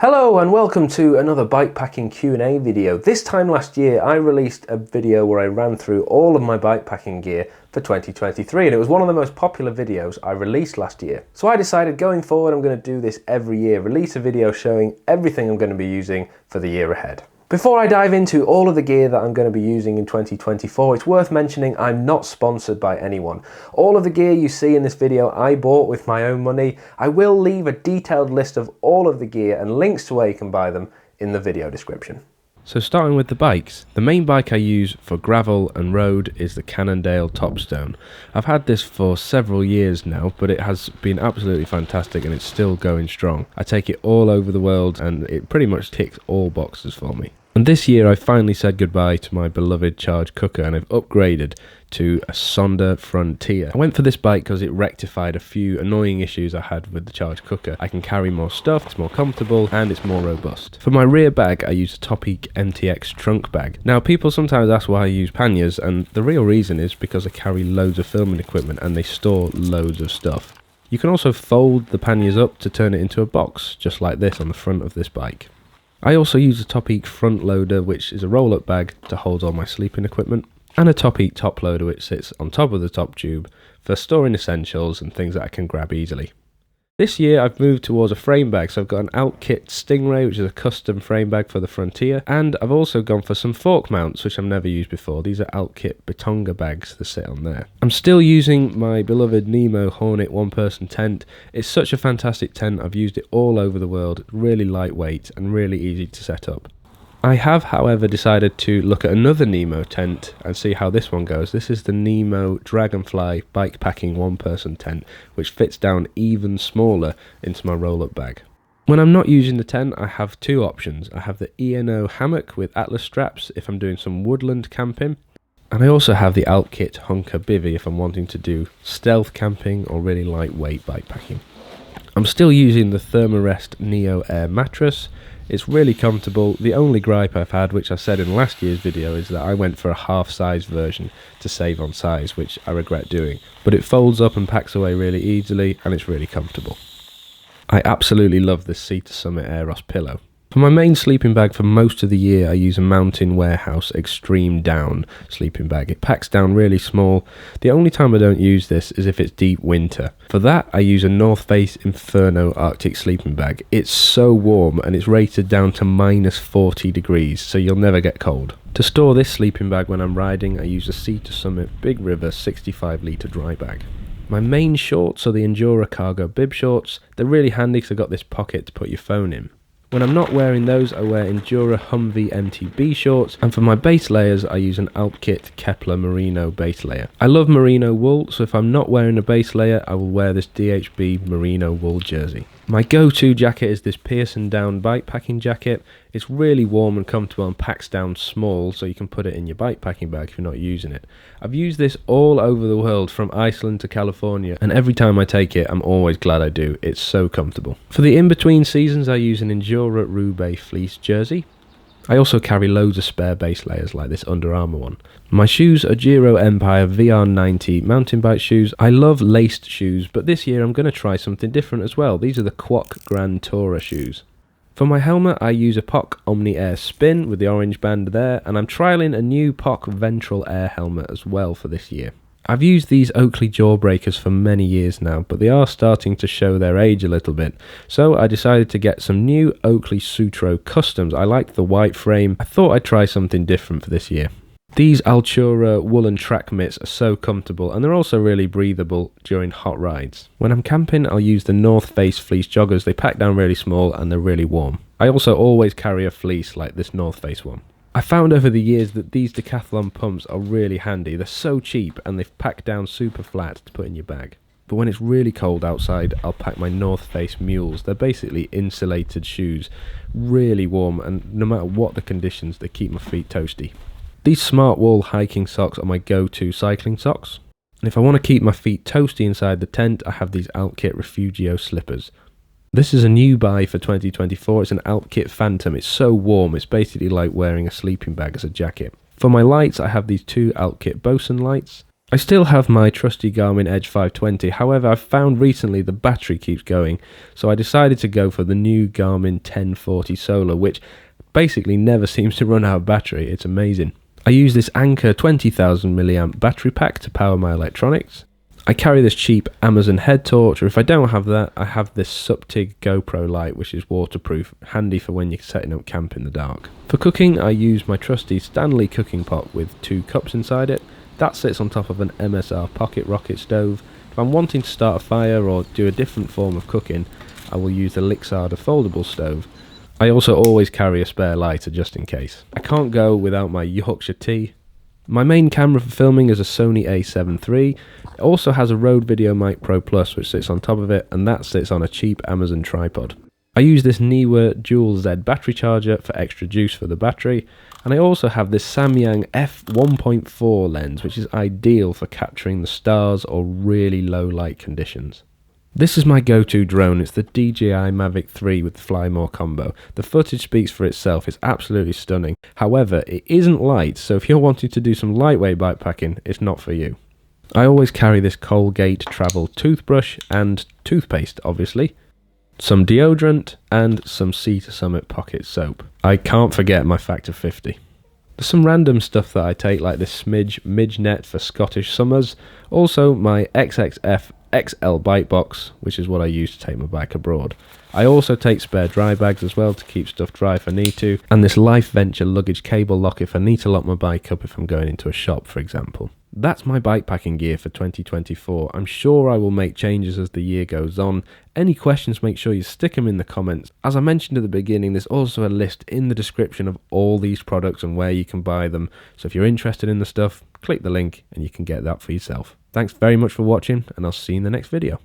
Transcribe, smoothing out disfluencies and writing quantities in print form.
Hello and welcome to another bikepacking Q&A video. This time last year I released a video where I ran through all of my bikepacking gear for 2023 and it was one of the most popular videos I released last year. So I decided going forward I'm going to do this every year, release a video showing everything I'm going to be using for the year ahead. Before I dive into all of the gear that I'm going to be using in 2024, it's worth mentioning I'm not sponsored by anyone. All of the gear you see in this video I bought with my own money. I will leave a detailed list of all of the gear and links to where you can buy them in the video description. So starting with the bikes, the main bike I use for gravel and road is the Cannondale Topstone. I've had this for several years now, but it has been absolutely fantastic and it's still going strong. I take it all over the world and it pretty much ticks all boxes for me. And this year I finally said goodbye to my beloved charge cooker and I've upgraded to a Sonder Frontier. I went for this bike because it rectified a few annoying issues I had with the charge cooker. I can carry more stuff, it's more comfortable and it's more robust. For my rear bag I use a Topeak MTX trunk bag. Now people sometimes ask why I use panniers and the real reason is because I carry loads of filming equipment and they store loads of stuff. You can also fold the panniers up to turn it into a box, just like this on the front of this bike. I also use a Topeak Frontloader, which is a roll-up bag to hold all my sleeping equipment, and a Topeak Toploader which sits on top of the top tube for storing essentials and things that I can grab easily. This year I've moved towards a frame bag, so I've got an Alpkit Stingray, which is a custom frame bag for the Frontier, and I've also gone for some fork mounts which I've never used before. These are Alpkit Betongas bags that sit on there. I'm still using my beloved Nemo Hornet one-person tent. It's such a fantastic tent, I've used it all over the world, really lightweight and really easy to set up. I have, however, decided to look at another Nemo tent and see how this one goes. This is the Nemo Dragonfly bikepacking one-person tent, which fits down even smaller into my roll-up bag. When I'm not using the tent, I have two options. I have the ENO hammock with Atlas Straps if I'm doing some woodland camping, and I also have the Alpkit Hunker Bivy if I'm wanting to do stealth camping or really lightweight bikepacking. I'm still using the Thermarest Neo Air mattress. It's really comfortable. The only gripe I've had, which I said in last year's video, is that I went for a half-size version to save on size, which I regret doing. But it folds up and packs away really easily, and it's really comfortable. I absolutely love this Sea to Summit Aeros pillow. For my main sleeping bag for most of the year, I use a Mountain Warehouse Extreme Down sleeping bag. It packs down really small. The only time I don't use this is if it's deep winter. For that, I use a North Face Inferno Arctic sleeping bag. It's so warm and it's rated down to -40 degrees, so you'll never get cold. To store this sleeping bag when I'm riding, I use a Sea to Summit Big River 65 litre dry bag. My main shorts are the Endura Cargo Bib shorts. They're really handy because I've got this pocket to put your phone in. When I'm not wearing those, I wear Endura Humvee MTB shorts, and for my base layers, I use an Alpkit Kepler Merino base layer. I love merino wool, so if I'm not wearing a base layer, I will wear this DHB merino wool jersey. My go-to jacket is this Pearson Down bikepacking jacket. It's really warm and comfortable and packs down small, so you can put it in your bikepacking bag if you're not using it. I've used this all over the world, from Iceland to California, and every time I take it, I'm always glad I do. It's so comfortable. For the in-between seasons, I use an Endura Roubaix fleece jersey. I also carry loads of spare base layers like this Under Armour one. My shoes are Giro Empire VR90 mountain bike shoes. I love laced shoes, but this year I'm going to try something different as well. These are the Quoc Grand Tourer shoes. For my helmet, I use a POC Omni Air Spin with the orange band there, and I'm trialling a new POC Ventral Air helmet as well for this year. I've used these Oakley Jawbreakers for many years now, but they are starting to show their age a little bit, so I decided to get some new Oakley Sutro Customs. I liked the white frame. I thought I'd try something different for this year. These Altura woolen track mitts are so comfortable and they're also really breathable during hot rides. When I'm camping, I'll use the North Face fleece joggers. They pack down really small and they're really warm. I also always carry a fleece like this North Face one. I found over the years that these Decathlon pumps are really handy. They're so cheap and they pack down super flat to put in your bag. But when it's really cold outside, I'll pack my North Face Mules. They're basically insulated shoes, really warm, and no matter what the conditions, they keep my feet toasty. These Smartwool Hiking socks are my go-to cycling socks. And if I want to keep my feet toasty inside the tent, I have these Alpkit Refugio slippers. This is a new buy for 2024. It's an Alpkit Fantom. It's so warm, it's basically like wearing a sleeping bag as a jacket. For my lights, I have these two Alpkit Boson lights. I still have my trusty Garmin Edge 520, however I've found recently the battery keeps going, so I decided to go for the new Garmin 1040 Solar, which basically never seems to run out of battery. It's amazing. I use this Anker 20,000 mAh battery pack to power my electronics. I carry this cheap Amazon head torch, or if I don't have that, I have this Suptig Go Pro Light, which is waterproof, handy for when you're setting up camp in the dark. For cooking, I use my trusty Stanley Cooking Pot with 2 cups inside it. That sits on top of an MSR pocket rocket stove. If I'm wanting to start a fire or do a different form of cooking, I will use the Lixada foldable stove. I also always carry a spare lighter just in case. I can't go without my Yorkshire Tea. My main camera for filming is a Sony A7iii. It also has a Rode Video Mic Pro Plus which sits on top of it, and that sits on a cheap Amazon tripod. I use this Neewer Dual Z battery charger for extra juice for the battery, and I also have this Samyang f1.4 lens which is ideal for capturing the stars or really low light conditions. This is my go-to drone. It's the DJI Mavic 3 with the Fly More combo. The footage speaks for itself. It's absolutely stunning. However, it isn't light, so if you're wanting to do some lightweight bikepacking, it's not for you. I always carry this Colgate travel toothbrush and toothpaste, obviously, some deodorant, and some Sea to Summit pocket soap. I can't forget my Factor 50. There's some random stuff that I take, like this Smidge Net for Scottish summers. Also, my XXF XL bike box, which is what I use to take my bike abroad. I also take spare dry bags as well to keep stuff dry if I need to, and this LifeVenture luggage cable lock if I need to lock my bike up if I'm going into a shop, for example. That's my bikepacking gear for 2024. I'm sure I will make changes as the year goes on. Any questions, make sure you stick them in the comments. As I mentioned at the beginning, there's also a list in the description of all these products and where you can buy them. So if you're interested in the stuff, click the link and you can get that for yourself. Thanks very much for watching, and I'll see you in the next video.